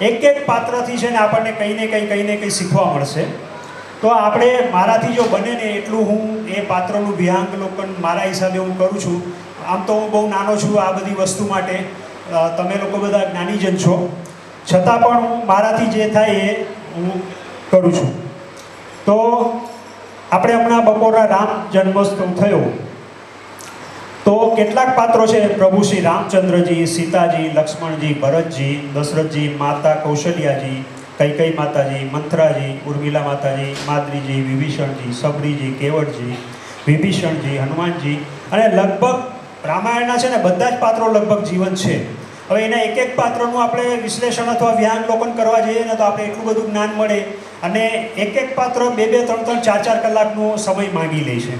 એક એક પાત્રથી છે ને આપણને કંઈ ને કંઈ શીખવા મળશે. તો આપણે મારાથી જો બને ને એટલું હું એ પાત્રનું વિહંગાવલોકન મારા હિસાબે હું કરું છું. આમ તો હું બહુ નાનો છું આ બધી વસ્તુ માટે, તમે લોકો બધા જ્ઞાનીજન છો, છતાં પણ હું મારાથી જે થાય એ હું કરું છું. તો આપણે હમણાં બપોરના રામ જન્મોત્સવ થયો, તો કેટલાક પાત્રો છે, પ્રભુ શ્રી રામચંદ્રજી, સીતાજી, લક્ષ્મણજી, ભરતજી, દશરથજી, માતા કૌશલ્યાજી, કૈકેયી માતાજી, મંથરાજી, ઉર્મિલા માતાજી, માદ્રીજી, વિભીષણજી, સબરીજી, કેવટજી, વિભીષણજી, હનુમાનજી, અને લગભગ રામાયણના છે ને બધા જ પાત્રો લગભગ જીવન છે. હવે એના એક એક પાત્રનું આપણે વિશ્લેષણ અથવા વિહંગાવલોકન કરવા જઈએ ને તો આપણે એટલું બધું જ્ઞાન મળે, અને એક એક પાત્ર 2-2, 3-3, 4-4 કલાકનો સમય માંગી લે છે.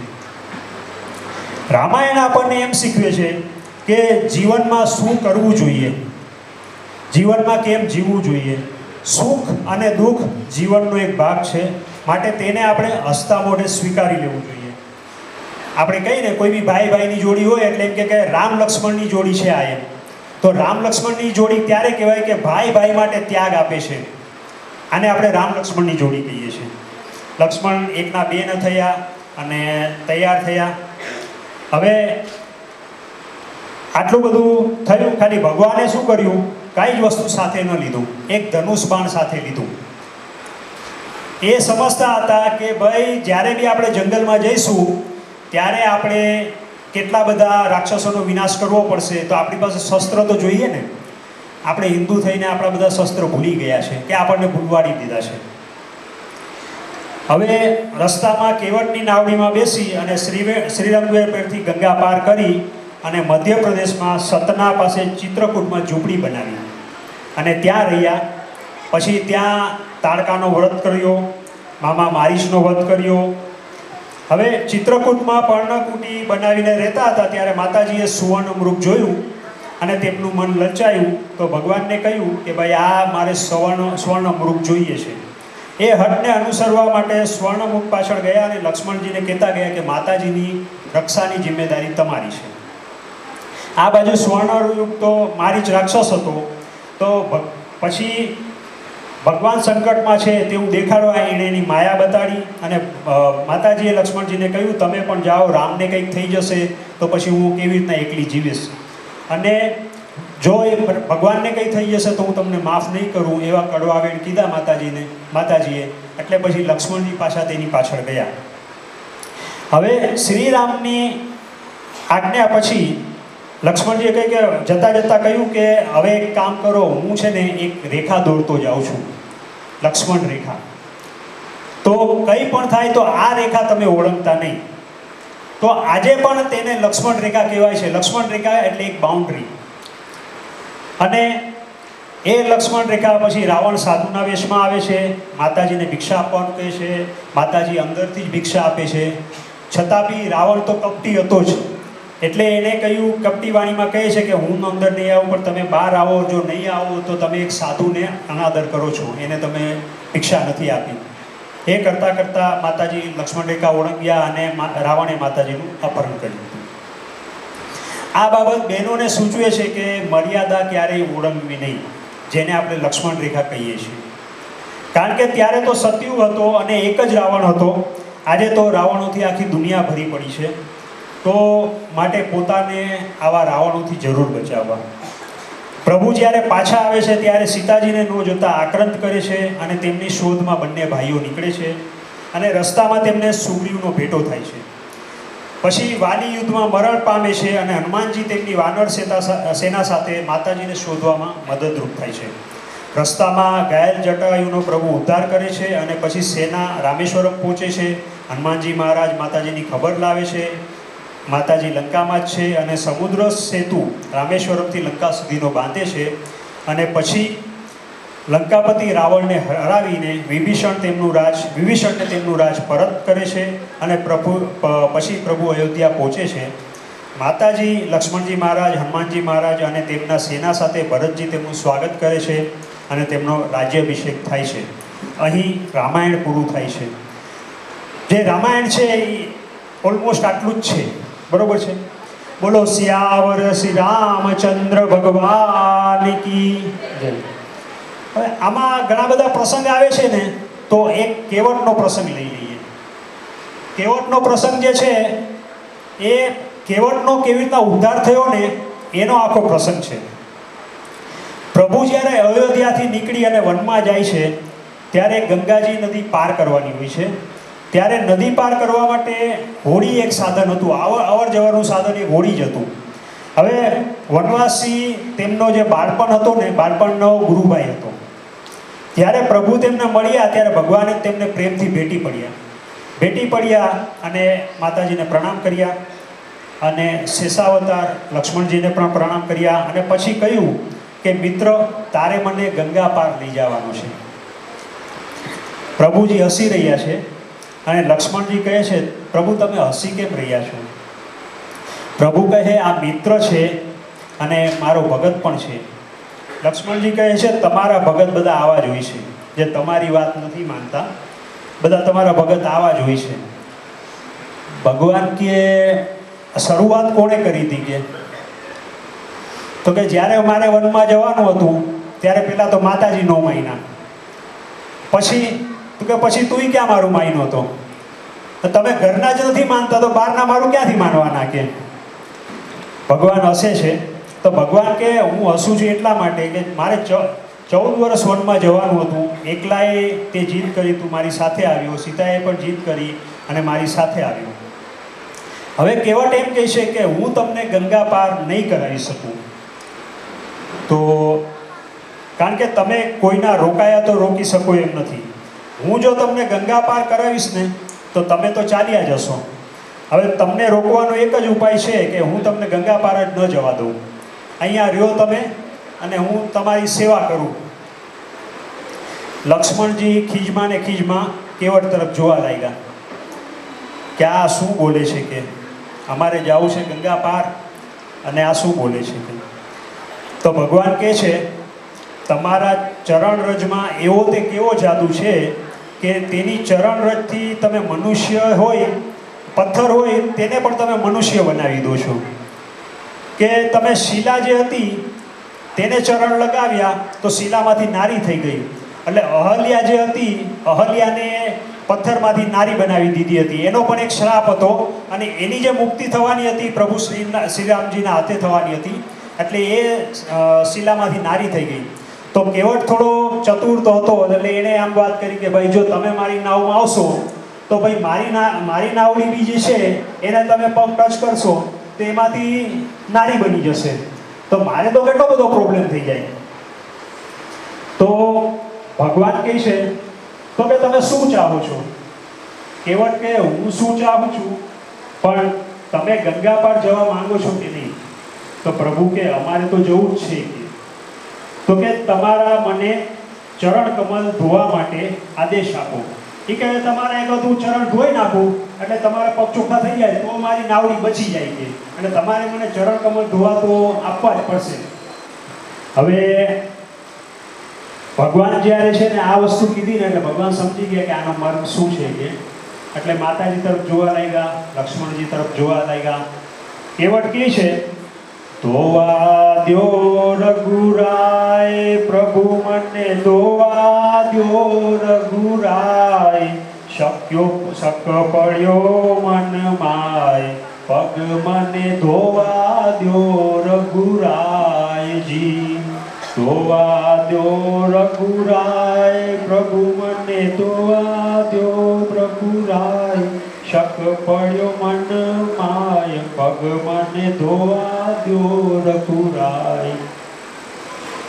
રામાયણ આપણને એમ શીખવે છે કે જીવનમાં શું કરવું જોઈએ, જીવનમાં કેમ જીવવું જોઈએ. સુખ અને દુઃખ જીવનનો એક ભાગ છે, માટે તેને આપણે હસતા મોઢે સ્વીકારી લેવું જોઈએ. આપણે કહીએ ને કોઈ બી ભાઈ ભાઈની જોડી હોય એટલે એમ કે રામ લક્ષ્મણની જોડી છે આ, એમ તો રામ લક્ષ્મણની જોડી ત્યારે કહેવાય કે ભાઈ ભાઈ માટે ત્યાગ આપે છે. આને આપણે રામ લક્ષ્મણની જોડી કહીએ છીએ. લક્ષ્મણ એકના બે ન થયા અને તૈયાર થયા. હવે આટલું બધું થયું, ખાલી ભગવાને શું કર્યું, કાંઈ જ વસ્તુ સાથે ન લીધું, એક ધનુષ બાણ સાથે લીધું. એ સમજતા હતા કે ભાઈ જ્યારે બી આપણે જંગલમાં જઈશું ત્યારે આપણે કેટલા બધા રાક્ષસોનો વિનાશ કરવો પડશે, તો આપણી પાસે શસ્ત્ર તો જોઈએ ને. આપણે હિન્દુ થઈને આપણા બધા શસ્ત્ર ભૂલી ગયા છે કે આપણને ભૂલવાડી દીધા છે. હવે રસ્તામાં કેવટની નાવડીમાં બેસી અને શ્રીરંગવેર પરથી ગંગા પાર કરી અને મધ્યપ્રદેશમાં સતના પાસે ચિત્રકૂટમાં ઝૂંપડી બનાવી અને ત્યાં રહ્યા. પછી ત્યાં તાડકાનો વ્રત કર્યો, મામા મારીશનો વધ કર્યો. હવે ચિત્રકૂટમાં પર્ણકુટી બનાવીને રહેતા હતા ત્યારે માતાજીએ સુવર્ણ મૃગ જોયું અને તેમનું મન લલચાયું. તો ભગવાનને કહ્યું કે ભાઈ આ મારે સ્વર્ણ મૃગ જોઈએ છે. એ હટને અનુસરવા માટે સ્વર્ણ મૃગ પાછળ ગયા અને લક્ષ્મણજીને કહેતા ગયા કે માતાજીની રક્ષાની જિમ્મેદારી તમારી છે. આ બાજુ સ્વર્ણયુગ તો મારી જ રાક્ષસ હતો. તો પછી ભગવાન સંકટમાં છે તેવું દેખાડવા એણે એની માયા બતાડી અને માતાજીએ લક્ષ્મણજીને કહ્યું તમે પણ જાઓ, રામને કંઈક થઈ જશે તો પછી હું કેવી રીતના એકલી જીવીશ, અને જો એ ભગવાનને કંઈ થઈ જશે તો હું તમને માફ નહીં કરું, એવા કડવા વેણ કીધા માતાજીએ. એટલે પછી લક્ષ્મણજી પાછા તેની પાછળ ગયા. હવે શ્રીરામની આજ્ઞા પછી લક્ષ્મણજીએ કહ્યું કે જતાં કહ્યું કે હવે એક કામ કરો, હું છે ને એક રેખા દોરતો જાઉં છું, લક્ષ્મણ રેખા. તો કંઈ પણ થાય તો આ રેખા તમે ઓળંગતા નહીં. તો આજે પણ તેને લક્ષ્મણ રેખા કહેવાય છે. લક્ષ્મણ રેખા એટલે એક બાઉન્ડ્રી. અને એ લક્ષ્મણ રેખા પછી રાવણ સાધુના વેશમાં આવે છે, માતાજીને ભિક્ષા આપવાનું કહે છે, માતાજી અંદરથી જ ભિક્ષા આપે છે. છતાં બી રાવણ તો કપટી હતો જ, એટલે એણે કહ્યું, કપટી વાણીમાં કહે છે કે હું અંદર નહીં આવું પણ તમે બહાર આવો, જો નહીં આવો તો તમે એક સાધુને અનાદર કરો છો, એને તમે ભિક્ષા નથી આપી. એ કરતાં કરતાં માતાજી લક્ષ્મણ રેખા ઓળંગ્યા અને રાવણે માતાજીનું અપહરણ કર્યું. આ બાબત બહેનોને સૂચવે છે કે મર્યાદા ક્યારેય ઓળંગવી નહીં, જેને આપણે લક્ષ્મણ રેખા કહીએ છીએ. કારણ કે ત્યારે તો સતયુગ હતો અને એક જ રાવણ હતો. આજે તો રાવણોથી આખી દુનિયા ભરી પડી છે. તો માટે પોતાને આવા રાવણોથી જરૂર બચાવવા. પ્રભુ જ્યારે પાછા આવે છે ત્યારે સીતાજીને ન જોતા આક્રંદ કરે છે અને તેમની શોધમાં બંને ભાઈઓ નીકળે છે અને રસ્તામાં તેમને સુગ્રીવનો ભેટો થાય છે. પછી વાલી યુદ્ધમાં મરણ પામે છે અને હનુમાનજી તેમની વાનર સેના સાથે માતાજીને શોધવામાં મદદરૂપ થાય છે. રસ્તામાં ઘાયલ જટાયુનો પ્રભુ ઉદ્ધાર કરે છે અને પછી સેના રામેશ્વરમ પહોંચે છે. હનુમાનજી મહારાજ માતાજીની ખબર લાવે છે. માતાજી લંકામાં જ છે અને સમુદ્ર સેતુ રામેશ્વરમથી લંકા સુધીનો બાંધે છે. અને પછી લંકાપતિ રાવણને હરાવીને વિભીષણને તેમનું રાજ પરત કરે છે અને પછી પ્રભુ અયોધ્યા પહોંચે છે. માતાજી લક્ષ્મણજી મહારાજ, હનુમાનજી મહારાજ અને તેમના સેના સાથે ભરતજી તેમનું સ્વાગત કરે છે અને તેમનો રાજ્યાભિષેક થાય છે. અહીં રામાયણ પૂરું થાય છે. જે રામાયણ છે એ ઓલમોસ્ટ આટલું જ છે, બરોબર છે. બોલો સિયાવર શ્રી રામચંદ્ર ભગવાન કી જય. હવે આમાં ઘણા બધા પ્રસંગ આવે છે ને, તો એક કેવટનો પ્રસંગ લઈ લઈએ. કેવટનો પ્રસંગ જે છે એ કેવટનો કેવી રીતના ઉદ્ધાર થયો ને એનો આખો પ્રસંગ છે. પ્રભુ જ્યારે અયોધ્યાથી નીકળી અને વનમાં જાય છે ત્યારે ગંગાજી નદી પાર કરવાની હોય છે. ત્યારે નદી પાર કરવા માટે હોડી એક સાધન હતું, અવર જવરનું સાધન એ હોડી જ હતું. હવે વનવાસી તેમનો જે બાળપણ હતો ને, બાળપણનો ગુરુભાઈ હતો. ત્યારે પ્રભુ તેમને મળ્યા ત્યારે ભગવાને તેમને પ્રેમથી ભેટી પડ્યા અને માતાજીને પ્રણામ કર્યા અને શેષાવતાર લક્ષ્મણજીને પણ પ્રણામ કર્યા અને પછી કહ્યું કે મિત્ર, તારે મને ગંગા પાર લઈ જવાનું છે. પ્રભુજી હસી રહ્યા છે અને લક્ષ્મણજી કહે છે, પ્રભુ તમે હસી કેમ રહ્યા છો? પ્રભુ કહે, આ મિત્ર છે અને મારો ભગત પણ છે. લક્ષ્મણજી કહે છે, તમારા ભગત બધા આવા જ હોય છે, જે તમારી વાત નથી માનતા, બધા તમારા ભગત આવા જ હોય છે. ભગવાન કે શરૂઆત કોણે કરી હતી કે? તો કે જ્યારે મારે વનમાં જવાનું હતું ત્યારે પહેલાં તો માતાજી નો માયના, પછી તું ક્યાં મારું માયનો હતો? તો તમે ઘરના જ નથી માનતા તો બહારના મારું ક્યાંથી માનવાના કે? ભગવાન હસે છે. તો ભગવાન કે હું હસું છું એટલા માટે કે મારે 14 વર્ષ વનમાં જવાનું હતું, એકલાએ તે જીદ કરી, તું મારી સાથે આવ્યો, સીતાએ પણ જીદ કરી અને મારી સાથે આવ્યો. હવે કેવટ એમ કહે છે કે હું તમને ગંગા પાર નહીં કરાવી શકું, તો કારણ કે તમે કોઈના રોકાયા તો રોકી શકો એમ નથી. હું જો તમને ગંગા પાર કરાવીશ ને તો તમે તો ચાલ્યા જશો. હવે તમને રોકવાનો એક જ ઉપાય છે કે હું તમને ગંગા પાર જ ન જવા દઉં. અહીંયા રહ્યો તમે અને હું તમારી સેવા કરું. લક્ષ્મણજી ખીજમાં ને ખીજમાં કેવટ તરફ જોવા લાગ્યા કે આ શું બોલે છે કે અમારે જવું છે ગંગા પાર અને આ શું બોલે છે કે? તો ભગવાન કહે છે, તમારા ચરણરજમાં એવો તે કેવો જાદુ છે કે તેની ચરણરજથી તમે મનુષ્ય હોય, પથ્થર હોય, તેને પણ તમે મનુષ્ય બનાવી દો છો. કે તમે શિલા જે હતી તેને ચરણ લગાવ્યા તો શિલામાંથી નારી થઈ ગઈ. એટલે અહલ્યા જે હતી, અહલ્યાને પથ્થરમાંથી નારી બનાવી દીધી હતી. એનો પણ એક શ્રાપ હતો અને એની જે મુક્તિ થવાની હતી પ્રભુ શ્રીરામજીના હાથે થવાની હતી. એટલે એ શિલામાંથી નારી થઈ ગઈ. તો કેવટ થોડો ચતુર તો હતો એટલે એણે આમ વાત કરી કે ભાઈ જો તમે મારી નાવમાં આવશો તો ભાઈ મારી નાવડી બીજી છે એને તમે પગ ટચ કરશો તો એમાંથી નારી બની જશે, તો મારે તો કેટલો બધો પ્રોબ્લેમ થઈ જાય. તો ભગવાન કહે છે તો કે તમે શું ચાહો છો? કેવટ કે હું શું ચાહું છું, પણ તમે ગંગા પાર જવા માંગો છો કે નહીં? તો પ્રભુ કે અમારે તો જવું જ છે કે. તો કે તમારા મને ચરણ કમલ ધોવા માટે આદેશ આપો. એ કહે તમારા એક હું ચરણ ધોઈ નાખું એટલે તમારા પગ ચોખ્ખા થઈ જાય તો મારી નાવડી બચી જાય કે, અને તમારે મને ચરણ કમલ ધોવા તો આપવા જ પડશે. હવે ભગવાન જ્યારે છે ને આ વસ્તુ કીધી ને એટલે ભગવાન સમજી ગયા કે આનો મર્મ શું છે કે. એટલે માતાજી તરફ જોવા લાગ્યા, લક્ષ્મણજી તરફ જોવા લાગ્યા. કેવટ કહે છે, ધોવા દ્યો રઘુરાય, પ્રભુ મને ધોવા દ્યો રઘુરાય, શક પડ્યો મન માય, પગ મને ધોવા દ્યો રઘુરાયજી. ધોવા દ્યો રઘુરાય, પ્રભુ મને ધોવા દ્યો રઘુરાય, શક પડ્યો મન માય, પગ મને ધોવા દ્યો રઘુરાય.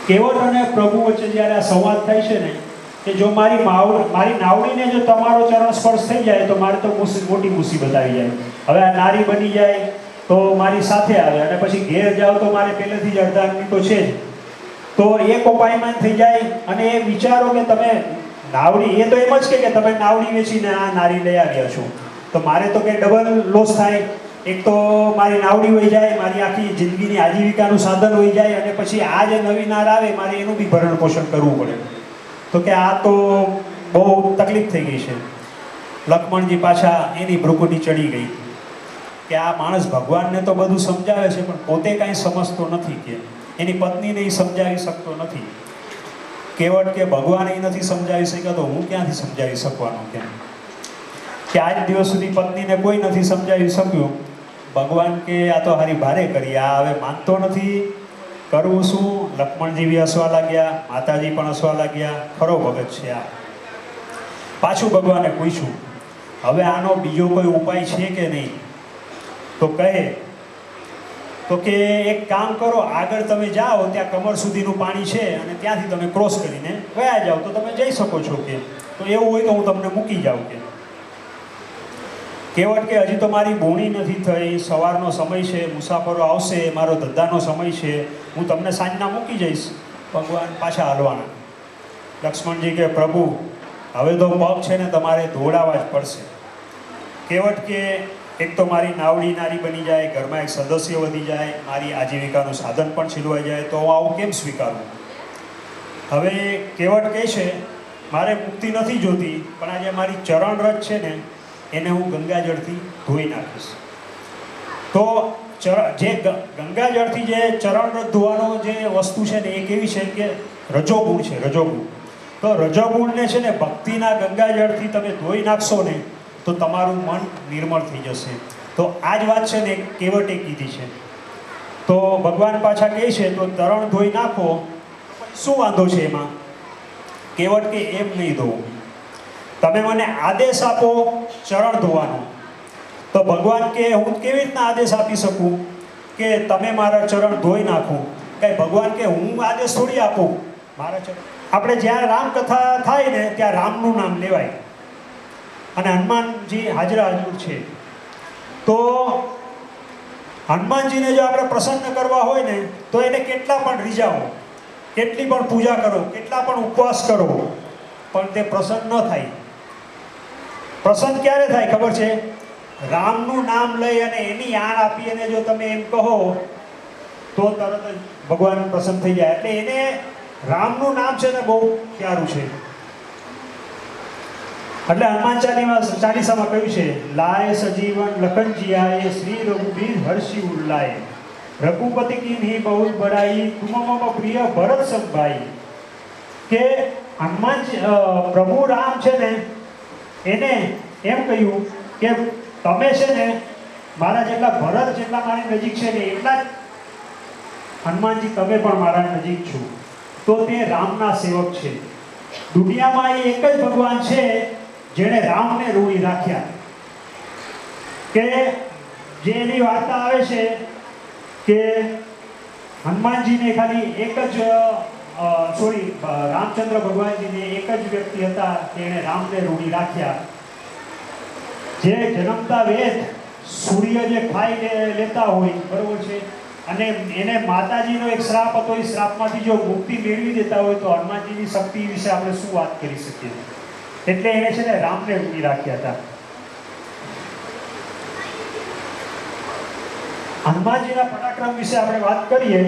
કેવટ અને પ્રભુ વચ્ચે જ્યારે આ સંવાદ થાય છે ને કે જો મારી નાવડીને જો તમારો ચરણ સ્પર્શ થઈ જાય તો મારે તો મોટી મુસીબત આવી જાય. હવે આ નારી બની જાય તો મારી સાથે આવે અને પછી ઘેર જાવ તો મારે પહેલેથી જ અડધાની તો છે જ. તો એક ઉપાયમાન થઈ જાય અને એ વિચારો કે તમે નાવડી, એ તો એમ જ કે તમે નાવડી વેચીને આ નારી લઈ આવ્યા છો, તો મારે તો કે ડબલ લોસ થાય. એક તો મારી નાવડી વહી જાય, મારી આખી જિંદગીની આજીવિકાનું સાધન વહી જાય અને પછી આ જે નવી નાર આવે મારે એનું બી ભરણ પોષણ કરવું પડે. તો કે આ તો બહુ તકલીફ થઈ ગઈ છે. લક્ષ્મણજી પાછા એની ભ્રુકુટી ચડી ગઈ કે આ માણસ ભગવાનને તો બધું સમજાવે છે પણ પોતે કાંઈ સમજતો નથી કે એની પત્નીને સમજાવી શકતો નથી. કેવટ કે ભગવાન એ નથી સમજાવી શક્યા તો હું ક્યાંથી સમજાવી શકવાનો કેમ? કે આજ દિવસ સુધી પત્નીને કોઈ નથી સમજાવી શક્યું. ભગવાન કે આ તો હારી ભારે કરી, આ હવે માનતો નથી, કરવું શું? લક્ષ્મણજી બી હસવા લાગ્યા, માતાજી પણ હસવા લાગ્યા, ખરો ભગત છે આ. પાછું ભગવાને પૂછ્યું, હવે આનો બીજો કોઈ ઉપાય છે કે નહીં? તો કહે તો કે એક કામ કરો, આગળ તમે જાઓ ત્યાં કમર સુધીનું પાણી છે અને ત્યાંથી તમે ક્રોસ કરીને ગયા જાઓ તો તમે જઈ શકો છો કે. તો એવું હોય તો હું તમને મૂકી જાઉં કે. કેવટ કે હજી તો મારી બોણી નથી થઈ, સવારનો સમય છે, મુસાફરો આવશે, મારો ધંધાનો સમય છે, હું તમને સાંજના મૂકી જઈશ. ભગવાન પાછા હાલવાના. લક્ષ્મણજી કે પ્રભુ હવે તો પગ છે ને તમારે દોડાવવા જ પડશે. કેવટ કે એક તો મારી નાવડી નારી બની જાય, ઘરમાં એક સદસ્ય વધી જાય, મારી આજીવિકાનું સાધન પણ છીનવાઈ જાય, તો હું આવું કેમ સ્વીકારું? હવે કેવટ કહે છે મારે મુક્તિ નથી જોતી, પણ આજે મારી ચરણ રજ છે ને એને હું ગંગાજળથી ધોઈ નાખીશ. તો જે ગંગાજળથી જે ચરણ રજ ધોવાનો જે વસ્તુ છે ને એ કેવી છે કે રજોગુણ છે, રજોગુણ. તો રજોગુણને છે ને ભક્તિના ગંગાજળથી તમે ધોઈ નાખશો ને તો તમારું મન નિર્મળ થઈ જશે. તો આ જ વાત છે ને કેવટે કીધી છે. તો ભગવાન પાછા કહે છે તો તરણ ધોઈ નાખો, શું વાંધો છે એમાં? કેવટ કે એમ નહીં ધોવું, તમે મને આદેશ આપો ચરણ ધોવાનો. તો ભગવાન કે હું કેવી રીતના આદેશ આપી શકું કે તમે મારા ચરણ ધોઈ નાખો? કઈ ભગવાન કે હું આદેશ થોડી આપું મારા ચરણ. આપણે જ્યારે રામકથા થાય ને ત્યાં રામનું નામ લેવાય અને હનુમાનજી હાજરા હજુર છે. તો હનુમાનજીને જો આપણે પ્રસન્ન કરવા હોય ને તો એને કેટલા પણ રીઝાવો, કેટલી પણ પૂજા કરો, કેટલા પણ ઉપવાસ કરો, પણ તે પ્રસન્ન ન થાય. પ્રસન્ન ક્યારે થાય ખબર છે? રામનું નામ લઈ અને એની આણ આપી અને જો તમે એમ કહો તો તરત જ ભગવાન પ્રસન્ન થઈ જાય. એટલે એને રામનું નામ છે ને બહુ પ્યારું છે. એટલે હનુમાન ચાલીસામાં કહ્યું છે લાય સજીવન લખન જીયાએ શ્રી રઘુબીર હર્ષિ ઉલ્લાય રઘુપતિ કી બહુ બડાઈ તુમ મમ પ્રિય ભરત સંભાઈ. કે હનુમાનજી પ્રભુ રામ છે ને એને એમ કહ્યું કે તમે છે ને મારા જેટલા ભરત જેટલા મારી નજીક છે ને એટલા જ હનુમાનજી તમે પણ મારા નજીક છો. તો તે રામના સેવક છે. દુનિયામાં એ એક જ ભગવાન છે જેણે રામને ઋણી રાખ્યા. કે જે એની વાર્તા આવે છે કે હનુમાનજીને ખાલી એક જ રામચંદ્ર ભગવાનજીને એક જ વ્યક્તિ હતા તેણે રામને ઋણી રાખ્યા. જે જન્મતા વેદ સૂર્ય જે ખાઈ લેતા હોય, બરોબર છે, અને એને માતાજીનો એક શ્રાપ હતો, એ શ્રાપમાંથી જો મુક્તિ મેળવી દેતા હોય તો હનુમાનજીની શક્તિ વિશે આપણે શું વાત કરી શકીએ. એટલે એને છે ને રામને ઋણી રાખ્યા હતા. હનુમાનજીના પરાક્રમ વિશે આપણે વાત કરીએ.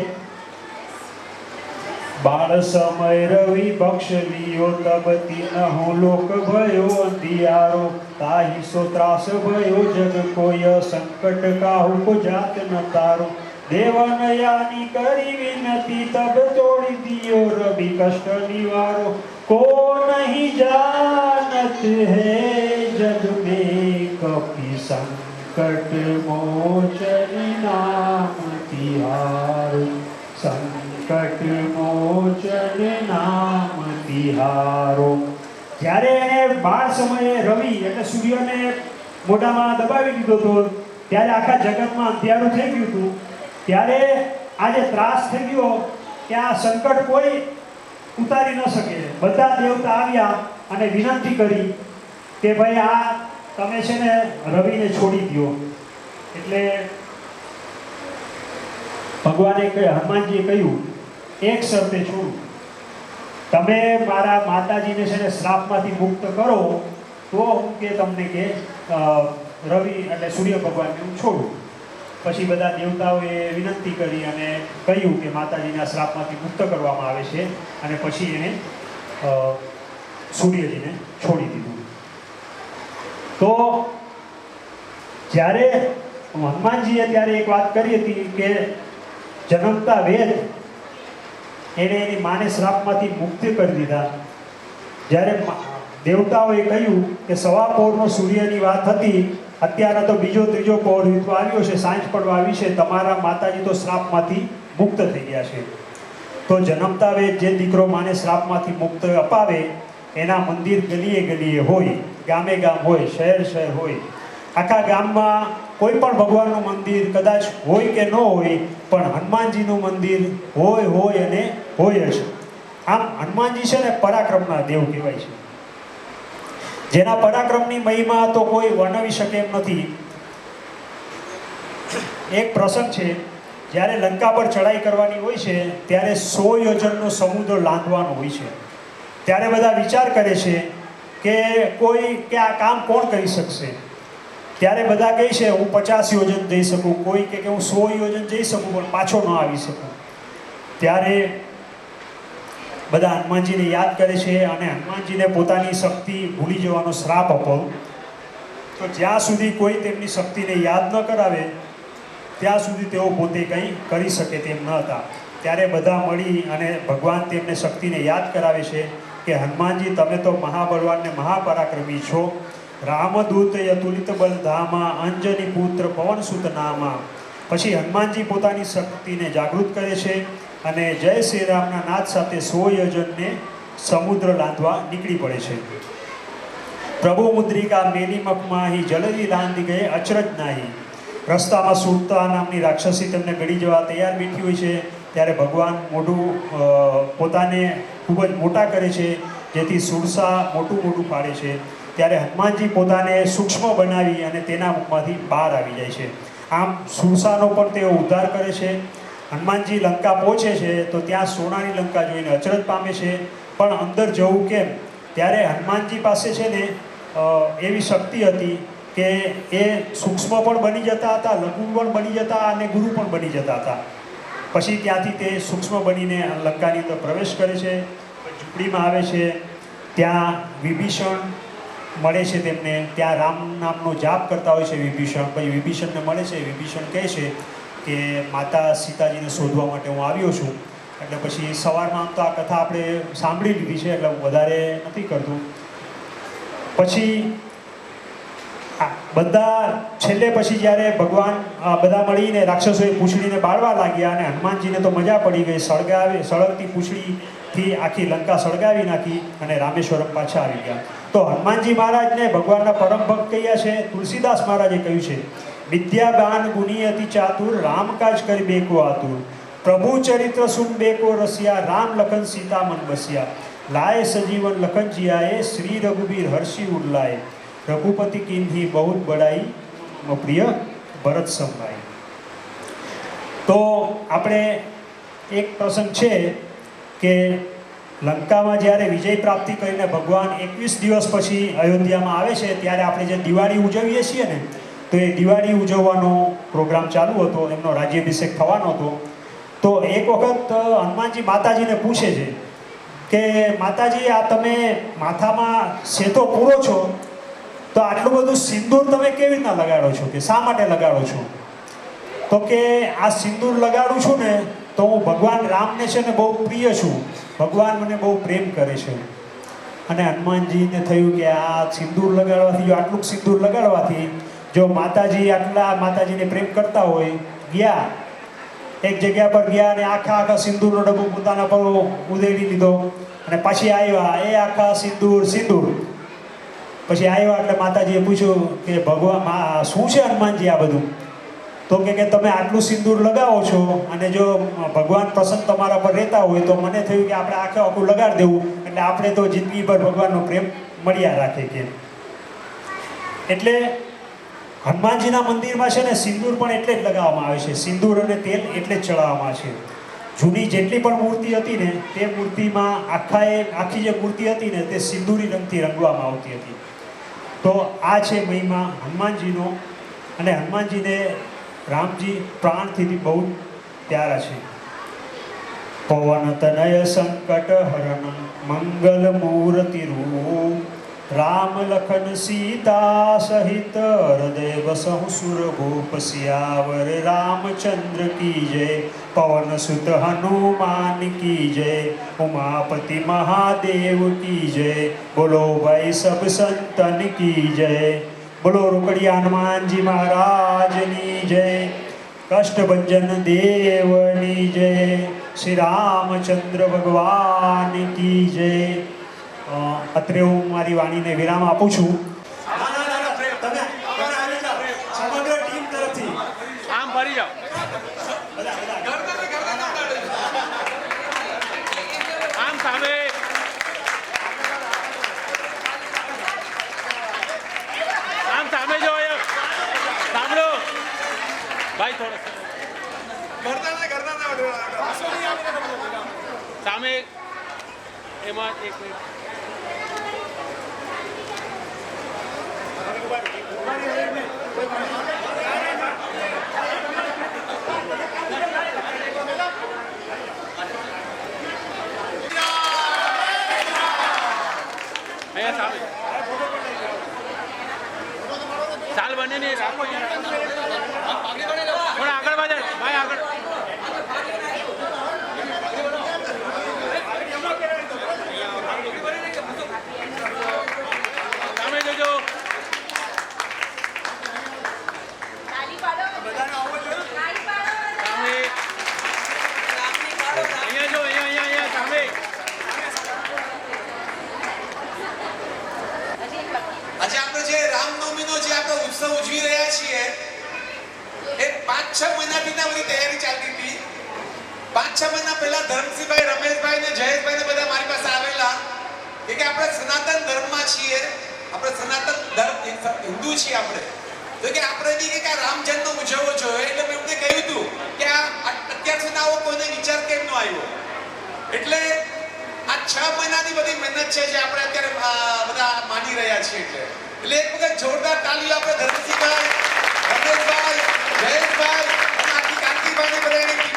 બાળ સમય રવિ બક્ષ લિયો તબ તીનહુ લોક ભયો અંધિયારો તાહી સો ત્રાસ ભયો જગ કોઈ સંકટ કાહુ કો જાત ન તારો દેવનયાની કરી વિનતી તબ તોડી દિયો રવિ કષ્ટ નિવારો को नहीं जानत है जग में कपि संकट मोचन नाम तिहारो સંકટ મોચન નામ તિહારો. જ્યારે એને બાળ સમયે રવિ એટલે સૂર્યને મોઢામાં દબાવી દીધો હતો ત્યારે આખા જગતમાં અંધિયારું થઈ ગયું હતું. ત્યારે આજે ત્રાસ થઈ ગયો કે આ સંકટ કોઈ ઉતારી ન શકે. બધા દેવતા આવ્યા અને વિનંતી કરી કે ભાઈ આ તમે છે ને રવિને છોડી દો. એટલે ભગવાને હનુમાનજીએ કહ્યું એક શરતે છોડું, તમે મારા માતાજીને છે ને શ્રાપમાંથી મુક્ત કરો તો હું કે તમને કે રવિ એટલે સૂર્ય ભગવાનને હું છોડું. પછી બધા દેવતાઓએ વિનંતી કરી અને કહ્યું કે માતાજીના શ્રાપમાંથી મુક્ત કરવામાં આવે છે અને પછી એને સૂર્યજીને છોડી દીધું. તો જ્યારે હનુમાનજીએ ત્યારે એક વાત કરી હતી કે જન્મતા વેદ એણે એની માને શ્રાપમાંથી મુક્ત કરી દીધા. જ્યારે દેવતાઓએ કહ્યું કે સવા પહોરનો સૂર્યની વાત હતી, અત્યારે તો બીજો ત્રીજો પહોર વીતવા આવ્યો છે, સાંજ પડવા આવી છે, તમારા માતાજી તો શ્રાપમાંથી મુક્ત થઈ ગયા છે. તો જન્મતા વેત જે દીકરો માને શ્રાપમાંથી મુક્ત અપાવે એના મંદિર ગલીએ ગલીએ હોય, ગામે ગામ હોય, શહેર શહેર હોય. આખા ગામમાં કોઈ પણ ભગવાનનું મંદિર કદાચ હોય કે ન હોય, પણ હનુમાનજીનું મંદિર હોય અને હોય જ. આમ હનુમાનજી છે ને પરાક્રમના દેવ કહેવાય છે, જેના પરાક્રમની મહિમા તો કોઈ વર્ણવી શકે એમ નથી. એક પ્રસંગ છે, જ્યારે લંકા પર ચડાઈ કરવાની હોય છે ત્યારે 100 યોજનનો સમુદ્ર લાંદવાનો હોય છે. ત્યારે બધા વિચાર કરે છે કે આ કામ કોણ કરી શકશે. ત્યારે બધા કહે છે હું 50 યોજન જઈ શકું, કોઈ કે હું 100 યોજન જઈ શકું પણ પાછો ન આવી શકું. ત્યારે બધા હનુમાનજીને યાદ કરે છે અને હનુમાનજીને પોતાની શક્તિ ભૂલી જવાનો શ્રાપ આપ્યો. તો જ્યાં સુધી કોઈ તેમની શક્તિને યાદ ન કરાવે ત્યાં સુધી તેઓ પોતે કંઈ કરી શકે તેમ ન હતા. ત્યારે બધા મળી અને ભગવાન તેમને શક્તિને યાદ કરાવે છે કે હનુમાનજી તમે તો મહાબળવાન ને મહાપરાક્રમી છો. રામદૂત યતુલિત બલધામા અંજની પુત્ર પવનસુત નામા. પછી હનુમાનજી પોતાની શક્તિને જાગૃત કરે છે અને જય શ્રી રામના નાદ સાથે 100 યોજનને સમુદ્ર લાંદવા નીકળી પડે છે. પ્રભુ મુદ્રિકા મેલી મખમાહી જલદી લાંદી ગયે અચરજ નાહી. રસ્તામાં સુરતા નામની રાક્ષસી તેમને ગળી જવા તૈયાર બેઠી હોય છે. ત્યારે ભગવાન મોઢું પોતાને ખૂબ જ મોટા કરે છે, જેથી સુરસા મોટું પાડે છે. ત્યારે હનુમાનજી પોતાને સૂક્ષ્મ બનાવી અને તેના મુખમાંથી બહાર આવી જાય છે. આમ સુરસાનો પણ તેઓ ઉદ્ધાર કરે છે. હનુમાનજી લંકા પહોંચે છે તો ત્યાં સોનાની લંકા જોઈને અચરજ પામે છે, પણ અંદર જવું કેમ? ત્યારે હનુમાનજી પાસે છે ને એવી શક્તિ હતી કે એ સૂક્ષ્મ પણ બની જતા હતા, લઘુ પણ બની જતા અને ગુરુ પણ બની જતા હતા. પછી ત્યાંથી તે સૂક્ષ્મ બનીને લંકાની અંદર પ્રવેશ કરે છે. ઝૂંપડીમાં આવે છે, ત્યાં વિભીષણ મળે છે તેમને. ત્યાં રામ નામનો જાપ કરતા હોય છે વિભીષણ. પછી વિભીષણને મળે છે. વિભીષણ કહે છે કે માતા સીતાજીને શોધવા માટે હું આવ્યો છું. એટલે પછી સવારમાં આમ તો આ કથા આપણે સાંભળી લીધી છે એટલે હું વધારે નથી કરતું. પછી બધા છેલ્લે પછી જ્યારે ભગવાન બધા મળીને રાક્ષસોએ પૂંછડીને બાળવા લાગ્યા અને હનુમાનજીને તો મજા પડી ગઈ. સળગતી પૂંછડીથી આખી લંકા સળગાવી નાખી અને રામેશ્વરમ પાછા આવી ગયા. તો હનુમાનજી મહારાજને ભગવાનના પરમ ભક્ત કહ્યા છે. તુલસીદાસ મહારાજે કહ્યું છે, વિદ્યાબાન ગુની અતિ ચાતુર, રામ કાજ કરી બેકો આતુર. પ્રભુ ચરિત્ર સુન બેકો રસિયા, રામ લખન સીતા મન બસિયા. લાય સજીવન લખન જીયાએ, શ્રી રઘુબીર હર્ષિ ઉલ્લાય. રઘુપતિ કિન્હી બહુ બડાઈ, પ્રિય ભરત સંભાઈ. તો આપણે એક પ્રસંગ છે કે લંકામાં જ્યારે વિજય પ્રાપ્તિ કરીને ભગવાન 21 દિવસ પછી અયોધ્યામાં આવે છે ત્યારે આપણે જે દિવાળી ઉજવીએ છીએ ને, તો એ દિવાળી ઉજવવાનો પ્રોગ્રામ ચાલુ હતો, એમનો રાજ્યાભિષેક થવાનો હતો. તો એક વખત હનુમાનજી માતાજીને પૂછે છે કે માતાજી આ તમે માથામાં સેતો પૂરો છો તો આટલું બધું સિંદૂર તમે કેવી રીતના લગાડો છો, કે શા માટે લગાડો છો? તો કે આ સિંદૂર લગાડું છું ને તો હું ભગવાન રામને છે ને બહુ પ્રિય છું, ભગવાન મને બહુ પ્રેમ કરે છે. અને હનુમાનજીને થયું કે આ સિંદૂર લગાડવાથી, જો આટલું સિંદૂર લગાડવાથી જો માતાજી આટલા માતાજીને પ્રેમ કરતા હોય, ગયા એક જગ્યા પર ગયા અને આખા સિંદૂરનો ડબ્બો પોતાના પર ઉદેડી લીધો અને પછી આવ્યા એ આખા સિંદૂર. પછી આવ્યા એટલે માતાજીએ પૂછ્યું કે ભગવાન શું છે હનુમાનજી આ બધું? તો કે તમે આટલું સિંદૂર લગાવો છો અને જો ભગવાન પ્રસન્ન તમારા પર રહેતા હોય તો મને થયું કે આપણે આખું લગાડી દેવું, એટલે આપણે તો જિંદગીભર ભગવાનનો પ્રેમ મળ્યા રાખે કે. એટલે હનુમાનજીના મંદિરમાં છે ને સિંદૂર પણ એટલે જ લગાવવામાં આવે છે, સિંદૂર અને તેલ એટલે જ ચડાવવામાં આવે છે. જૂની જેટલી પણ મૂર્તિ હતી ને તે મૂર્તિમાં આખી જે મૂર્તિ હતી ને તે સિંદૂરી રંગથી રંગવામાં આવતી હતી. તો આ છે મહિમા હનુમાનજીનો. અને હનુમાનજીને રામજી પ્રાણથી બહુ પ્યારા છે. પવન તનય સંકટ હરણ મંગલ મૂર્તિ રૂપ, રામ લખન સીતા સહિત હૃદય વસહુ સુર ભૂપ. સિયાવર રામચંદ્ર કી જય, पवन सुत हनुमान की जय, उमापति महादेव की जय, बोलो भाई सब संतन की जय, बोलो रुकड़िया हनुमान जी महाराज नी जय, कष्टभंजन देवनी जय, श्री रामचंद्र भगवान की जय। અત્રે હું મારી વાણીને વિરામ આપું છું. સમગ્ર ટીમ તરફથી આમ ફરી જાઓ, આમ સામે, આમ સામે જો, સાંભળો ભાઈ, થોડા સામે એમાં એક મિનિટ. અહીંયા સામે ચાલ બને નહીં રાખો, થોડા આગળ વધે ભાઈ, આગળ. સામે જોજો, સામે અહીંયા જો, અહીંયા સામે. આજે આપણે જે રામનવમીનો જે આપણે ઉત્સવ ઉજવી રહ્યા છીએ એ 5-6 મહિનાથી ના બધી તૈયારી ચાલતી હતી. 5-6 મહિના પહેલા ધર્મસિંહભાઈ, રમેશભાઈ ને જયેશભાઈ ને બધા મારી પાસે આવેલા કે આપણે સનાતન ધર્મમાં છીએ, આપણે સનાતન ધર્મ હિન્દુ છીએ આપણે, તો કે આપણે બી કે રામ જન્મ ઉજવવો જોઈએ. એટલે મેં એમને કહ્યું હતું કે આ અત્યાર સુધી આવો કોઈને વિચાર કેમ ન આવ્યો. એટલે આ 6 મહિનાની બધી મહેનત છે જે આપણે અત્યારે બધા માની રહ્યા છીએ. એટલે એક વખત જોરદાર તાલીઓ આપણે ધર્મસિંહભાઈ, રમેશભાઈ, જયેશભાઈ અને આખી કાંતિભાઈ બધાની